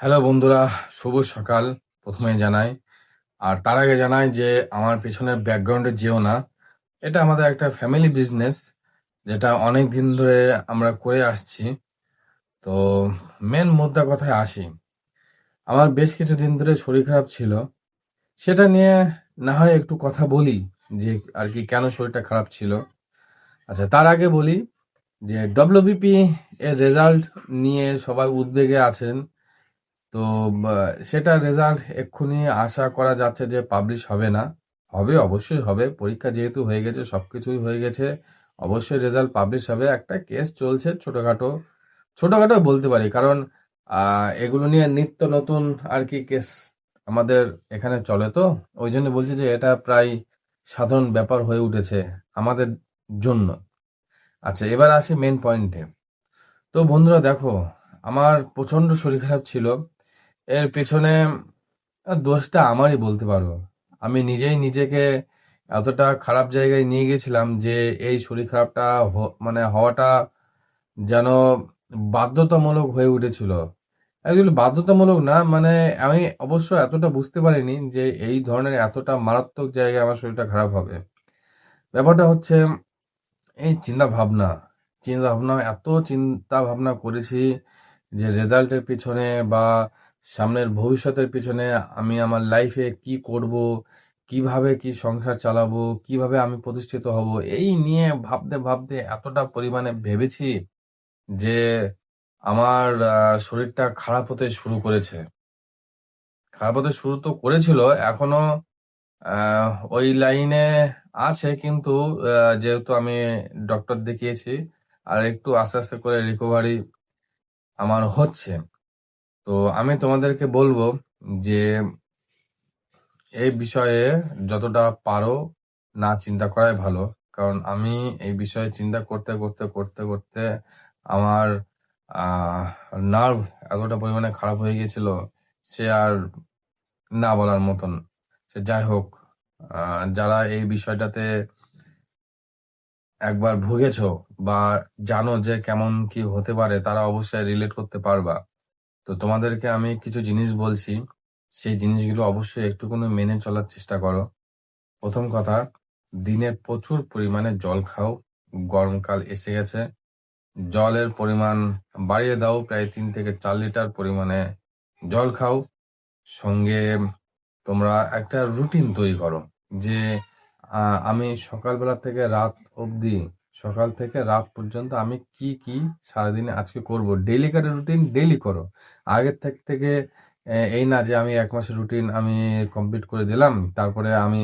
Hello বন্ধুরা, শুভ সকাল প্রথমে জানাই। আর তার আগে জানাই যে আমার পেছনের ব্যাকগ্রাউন্ডে যেও না। এটা আমাদের একটা ফ্যামিলি বিজনেস, যেটা অনেক দিন ধরে আমরা করে আসছি। তো মেন মুদ্রা কথায় আসি। আমার বেশ কিছুদিন ধরে শরীর খারাপ ছিল, সেটা নিয়ে না হয় একটু কথা বলি যে আর কি কেন শরীরটা খারাপ ছিল। আচ্ছা, তার আগে বলি যে ডব্লিউবিপি এর রেজাল্ট নিয়ে সবাই উদ্বেগে আছেন। তো সেটা রেজাল্ট এক্ষুনি আশা করা যাচ্ছে যে পাবলিশ হবে না। হবে, অবশ্যই হবে। পরীক্ষা যেহেতু হয়ে গেছে, সবকিছুই হয়ে গেছে, অবশ্যই রেজাল্ট পাবলিশ হবে। একটা কেস চলছে ছোটখাটো, ছোটখাটো বলতে পারি, কারণ এগুলো নিয়ে নিত্য নতুন আর কি কেস আমাদের এখানে চলে। তো ওই জন্য বলছি যে এটা প্রায় সাধারণ ব্যাপার হয়ে উঠেছে আমাদের জন্য। আচ্ছা, এবার আসি মেন পয়েন্টে। তো বন্ধুরা দেখো, আমার প্রচন্ড শরীর খারাপ ছিল। এর পেছনে দোষটা আমারই বলতে পারো। আমি নিজেই নিজেকে এতটা খারাপ জায়গায় নিয়ে গেছিলাম যে এই শরীর খারাপটা মানে হওয়াটা যেন বাধ্যতামূলক হয়ে উঠেছিল। অ্যাকচুয়ালি বাধ্যতামূলক না, মানে আমি অবশ্য এতটা বুঝতে পারিনি যে এই ধরনের এতটা মারাত্মক জায়গায় আমার শরীরটা খারাপ হবে। ব্যাপারটা হচ্ছে এই চিন্তা ভাবনা এত চিন্তা ভাবনা করেছি যে রেজাল্টের পিছনে বা সামনের ভবিষ্যতের পিছনে, আমি আমার লাইফে কি করব, কিভাবে কি সংসার চালাবো, কিভাবে আমি প্রতিষ্ঠিত হব, এই নিয়ে ভাবতে ভাবতে এতটা পরিমাণে ভেবেছি যে আমার শরীরটা খারাপ হতে শুরু তো করেছিল, এখনো ওই লাইনে আছে, কিন্তু যেহেতু আমি ডক্টর দেখিয়েছি, আর একটু আস্তে আস্তে করে রিকভারি আমার হচ্ছে। তো আমি তোমাদেরকে বলবো যে এই বিষয়ে যতটা পারো না চিন্তা করাই ভালো। কারণ আমি এই বিষয়ে চিন্তা করতে করতে করতে করতে আমার নার্ভ এতটা পরিমাণে খারাপ হয়ে গেছিল, সে আর না বলার মতন। সে যাই হোক, যারা এই বিষয়টাতে একবার ভুগেছো বা জানো যে কেমন কি হতে পারে, তারা অবশ্যই রিলেট করতে পারবা। তো তোমাদেরকে আমি কিছু জিনিস বলছি, সেই জিনিসগুলো অবশ্যই একটুখানি মেনে চলার চেষ্টা করো। প্রথম কথা, দিনে প্রচুর পরিমাণে জল খাও। গরমকাল এসে গেছে, জলের পরিমাণ বাড়িয়ে দাও, প্রায় 3 থেকে 4 লিটার পরিমাণে জল খাও। সঙ্গে তোমরা একটা রুটিন তৈরি করো যে আমি সকাল থেকে রাত পর্যন্ত আমি কি কি সারাদিনে আজকে করব। ডেইলি কার রুটিন ডেইলি করো। আগের থেকে এই না যে আমি 1 মাসের রুটিন আমি কমপ্লিট করে দিলাম, তারপরে আমি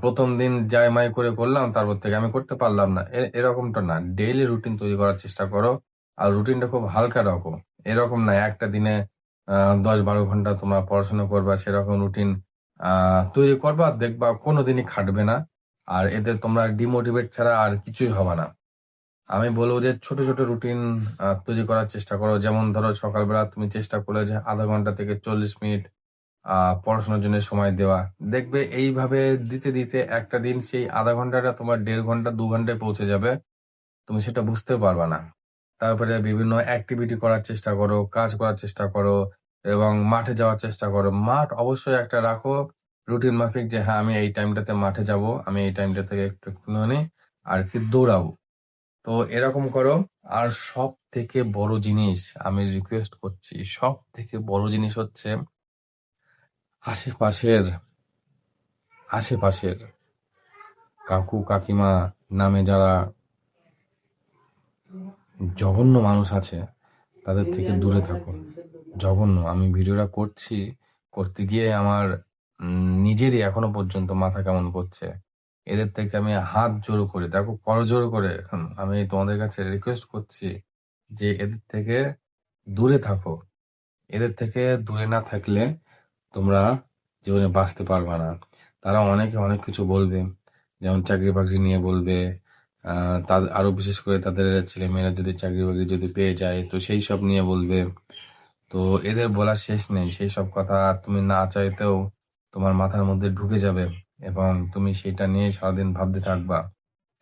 প্রথম দিন যাই মাই করে করলাম, তারপর থেকে আমি করতে পারলাম না, এরকমটা না। ডেইলি রুটিন তৈরি করার চেষ্টা করো। আর রুটিনটা খুব হালকা রাখো। এরকম না একটা দিনে 10-12 ঘন্টা তোমরা পড়াশোনা করবা, সেরকম রুটিন তৈরি করবা, দেখবা কোনোদিনই খাটবে না। আর এতে তোমরা ডিমোটিভেট ছাড়া আর কিছুই হবে না। আমি বলবো যে ছোট ছোট রুটিন তৈরি করার চেষ্টা করো। যেমন ধরো, সকালবেলা তুমি চেষ্টা করলে যে আধা ঘন্টা থেকে 40 মিনিট পড়াশোনার জন্য সময় দেওয়া। দেখবে এইভাবে দিতে দিতে একটা দিন সেই আধা ঘন্টাটা তোমার 1.5 ঘন্টা 2 ঘন্টায় পৌঁছে যাবে, তুমি সেটা বুঝতে পারবা না। তারপরে বিভিন্ন অ্যাক্টিভিটি করার চেষ্টা করো, কাজ করার চেষ্টা করো, এবং মাঠে যাওয়ার চেষ্টা করো। মাঠ অবশ্যই একটা রাখো রুটিন মাফিক, যে হ্যাঁ আমি এই টাইমটাতে মাঠে যাব, আমি এই টাইমটা থেকে একটুখানি আর কি দৌড়াবো। তো এরকম করো। আর সব থেকে বড় জিনিস আমি রিকোয়েস্ট করছি, সব থেকে বড় জিনিস হচ্ছে আশেপাশের আশেপাশের কাকু কাকিমা নামে যারা জঘন্য মানুষ আছে, তাদের থেকে দূরে থাকুন। জঘন্য, আমি ভিডিওটা করতে গিয়ে আমার নিজেরই এখনো পর্যন্ত মাথা কেমন করছে। এদের থেকে আমি হাত জোড়ো করে, দেখো করজোড়ো করে আমি তোমাদের কাছে রিকোয়েস্ট করছি যে এদের থেকে দূরে থাকো। এদের থেকে দূরে না থাকলে তোমরা জীবনে বাঁচতে পারবে না। তারা অনেকে অনেক কিছু বলবে, যেমন চাকরি বাকরি নিয়ে বলবে। তাদের আরো বিশেষ করে তাদের ছেলেমেয়েরা যদি চাকরি বাকরি যদি পেয়ে যায়, তো সেই সব নিয়ে বলবে। তো এদের বলার শেষ নেই। সেই সব কথা তুমি না চাইতেও তোমার মাথার মধ্যে ঢুকে যাবে, এবং তুমি সেটা নিয়ে সারাদিন ভাবতে থাকবা,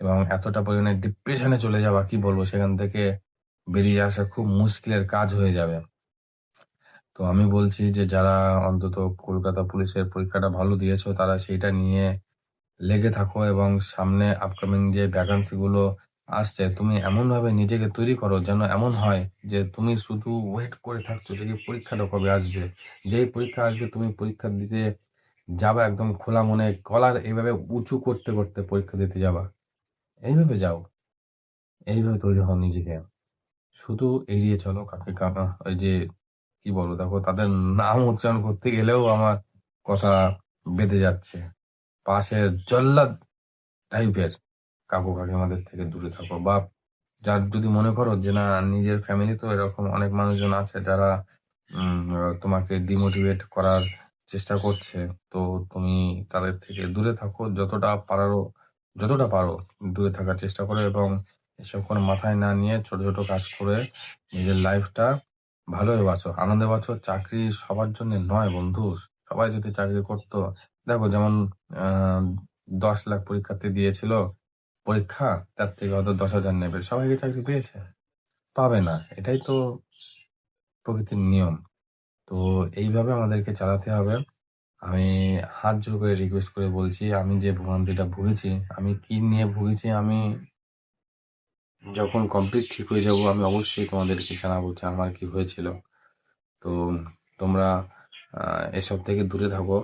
এবং এতটা পরিমাণে ডিপ্রেশনে চলে যাবা, কি বলবো, সেখান থেকে বেরিয়ে আসা খুব মুশকিলের কাজ হয়ে যাবে। তো আমি বলছি যে যারা অন্তত কলকাতা পুলিশের পরীক্ষাটা ভালো দিয়েছো তারা সেইটা নিয়ে লেগে থাকো, এবং সামনে আপকামিং যে ভ্যাকান্সি গুলো আসছে তুমি এমন ভাবে নিজেকে তৈরি করো যেন এমন হয় যে তুমি শুধু ওয়েট করে থাকছো যে পরীক্ষাটা কবে আসবে। যেই পরীক্ষা আসবে তুমি পরীক্ষা দিতে যাবা, একদম খোলা মনে কলার এইভাবে উঁচু করতে করতে পরীক্ষা দিতে যাবা। এইভাবে যাও, এইভাবে তৈরি হও নিজেকে। শুধু এড়িয়ে চলো কাকে কাকা, ওই যে কি বলো, দেখো তাদের নাম উচ্চারণ করতে গেলেও আমার কথা বেঁধে যাচ্ছে। পাশের জল্লাদ টাইপের কাকু কাকিমাদের থেকে দূরে থাকো, বা যার যদি মনে করো যে না নিজের ফ্যামিলি তো এরকম অনেক মানুষজন আছে যারা তোমাকে ডিমোটিভেট করার চেষ্টা করছে, তো তুমি তাদের থেকে দূরে থাকো, যতটা পারো দূরে থাকার চেষ্টা করো, এবং এসব কোনো মাথায় না নিয়ে ছোট ছোট কাজ করে নিজের লাইফটা ভালোই বাঁচো, আনন্দে বাঁচো। চাকরি সবার জন্য নয় বন্ধু। সবাই যদি চাকরি করতো, দেখো যেমন 10 লাখ পরীক্ষার্থী দিয়েছিল পরীক্ষা, তার থেকে হয়তো 10,000 নেবে, সবাইকে চাকরি পেয়েছে? পাবে না। এটাই তো প্রকৃতির নিয়ম। তো এইভাবে আমাদেরকে চালাতে হবে। আমি হাত জোর করে রিকোয়েস্ট করে বলছি, আমি যে ভোগান্তিটা ভুগেছি, আমি কি নিয়ে ভুগেছি, আমি যখন কমপ্লিট ঠিক হয়ে যাব আমি অবশ্যই তোমাদেরকে জানাবো যে আমার কি হয়েছিল। তো তোমরা এসব থেকে দূরে থাকো,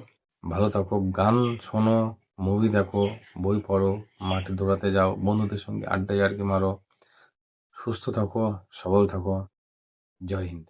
ভালো থাকো, গান শোনো, মুভি দেখো, বই পড়ো, মাঠে দৌড়াতে যাও, বন্ধুদের সঙ্গে আড্ডা ইয়ার্কি মারো, সুস্থ থাকো, সবল থাকো। জয় হিন্দ।